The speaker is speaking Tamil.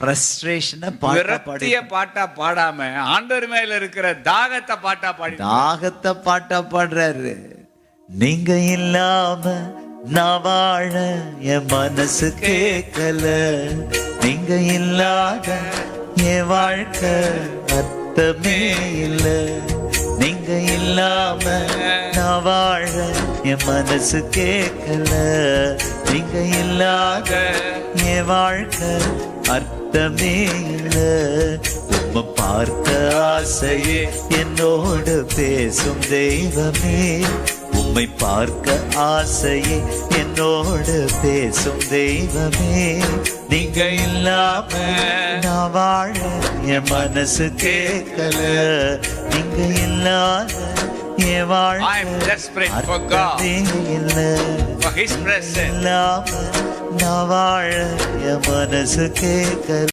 ஃப்ரஸ்ட்ரேஷனை விரக்திய பாட்டா பாடாம ஆண்டவர் மேல இருக்கிற தாகத்தை பாட்டா பாடி தாகத்தை பாட்டா பாடுறாரு. நீங்க இல்லாம நான் வாழ என் மனசு கேட்கல, நீங்க இல்லாத என் வாழ்க்கை அர்த்தமே இல்ல, நீங்க இல்லாம நான் வாழ என் மனசு கேட்கல, நீங்க இல்லாத என் வாழ்க்கை அர்த்தமே இல்ல. உம்மை பார்க்க ஆசையே என்னோடு பேசும் தெய்வமே, உம்மை பார்க்க ஆசையே என்னோடு பேசும் தெய்வமே, நீங்க இல்லாம நான் வாழ என் மனசு கேட்கல, நீங்க இல்லாத என் வாழ்க்கை அர்த்தமே இல்ல, இல்லாம நான் வாழ என் மனசு கேட்கல.